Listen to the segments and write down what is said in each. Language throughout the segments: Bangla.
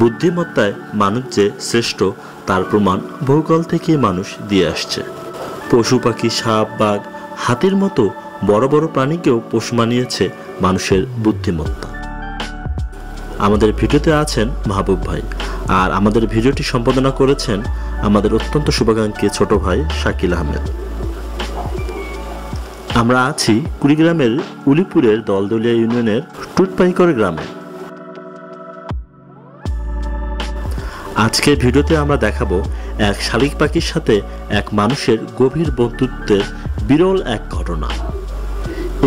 বুদ্ধিমত্তায় মানুষ যে শ্রেষ্ঠ তার প্রমাণ বহুকাল থেকেই মানুষ দিয়ে আসছে। পশু পাখি, সাপ, বাঘ, হাতির মতো বড় বড় প্রাণীকেও পশু মানিয়েছে মানুষের বুদ্ধিমত্তা। আমাদের ভিডিওতে আছেন মাহবুব ভাই, আর আমাদের ভিডিওটি সম্পাদনা করেছেন আমাদের অত্যন্ত শুভাকাঙ্ক্ষী ছোট ভাই শাকিল আহমেদ। আমরা আছি কুড়িগ্রামের উলিপুরের দলদলিয়া ইউনিয়নের টুটপাইকর গ্রামে। আজকের ভিডিওতে আমরা দেখাবো এক শালিক পাখির সাথে এক মানুষের গভীর বন্ধুত্বের বিরল এক ঘটনা।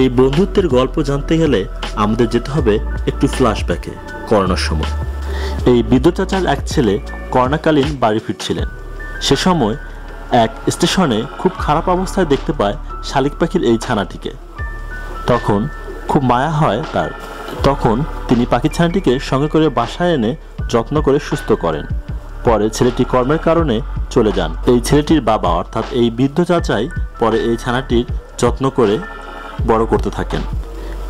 এই বন্ধুত্বের গল্প জানতে গেলে আমাদের যেতে হবে একটু ফ্ল্যাশব্যাকে, করোনার সময়। এই বৃদ্ধ চাচার এক ছেলে করোনাকালীন বাড়ি ফিরছিলেন। সে সময় এক স্টেশনে খুব খারাপ অবস্থায় দেখতে পায় শালিক পাখির এই ছানাটিকে। তখন খুব মায়া হয় তার। তখন তিনি পাখির ছানাটিকে সঙ্গে করে বাসায় এনে যত্ন করে সুস্থ করেন। পরে ছেলেটি কর্মের কারণে চলে যান। এই ছেলেটির বাবা অর্থাৎ এই বৃদ্ধ চাচাই পরে এই ছানাটির যত্ন করে বড় করতে থাকেন।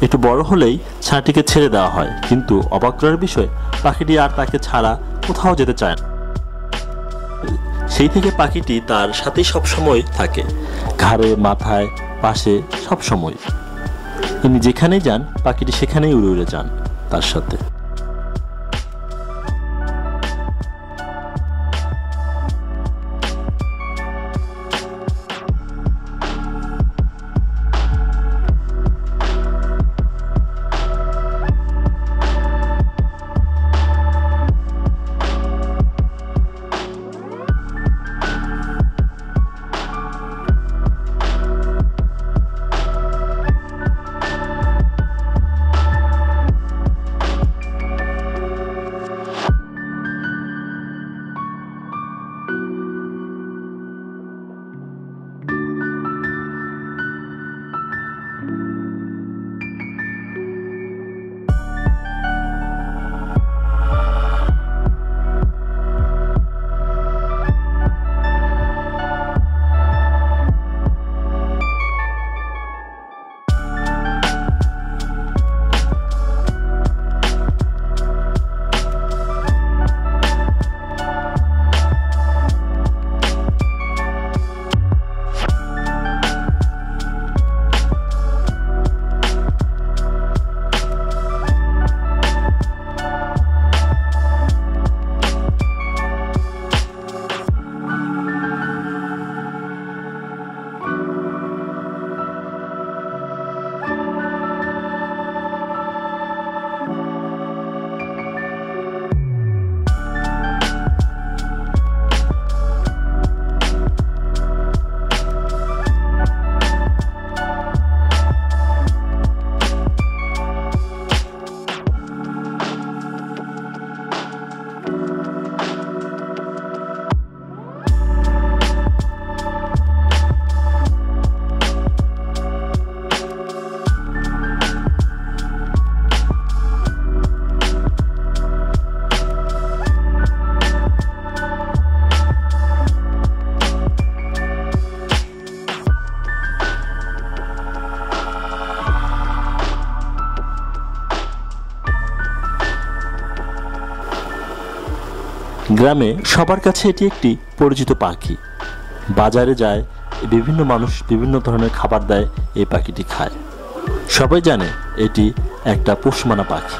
একটু বড় হলেই ছানাটিকে ছেড়ে দেওয়া হয়, কিন্তু অবাক করার বিষয় পাখিটি আর তাকে ছাড়া কোথাও যেতে চায় না। সেই থেকে পাখিটি তার সাথেই সবসময় থাকে, ঘাড়ে, মাথায়, পাশে, সবসময়। তিনি যেখানেই যান পাখিটি সেখানেই উড়ে উড়ে যান তার সাথে। গ্রামে সবার কাছে এটি একটি পরিচিত পাখি। বাজারে যায়, বিভিন্ন মানুষ বিভিন্ন ধরনের খাবার দেয়, এই পাখিটি খায়। সবাই জানে এটি একটা পোষমানা পাখি।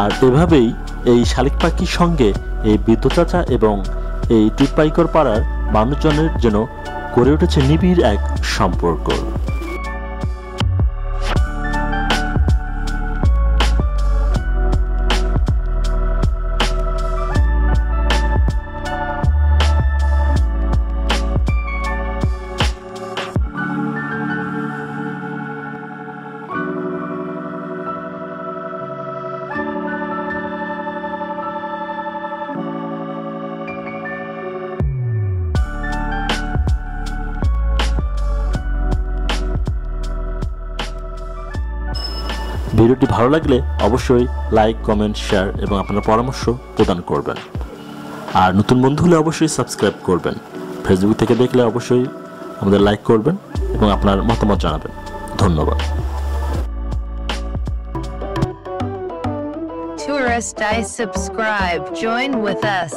আর এভাবেই এই শালিক পাখির সঙ্গে এই বৃদ্ধ চাচা এবং এই টিপাইকর পাড়ার মানুষজনের যেন গড়ে উঠেছে নিবিড় এক সম্পর্ক। ভিডিওটি ভালো লাগলে অবশ্যই লাইক, কমেন্ট, শেয়ার এবং আপনার পরামর্শ প্রদান করবেন। আর নতুন বন্ধু হলে অবশ্যই সাবস্ক্রাইব করবেন। ফেসবুক থেকে দেখলে অবশ্যই আমাদের লাইক করবেন এবং আপনার মতামত জানাবেন। ধন্যবাদ। Tourist, I subscribe. Join with us.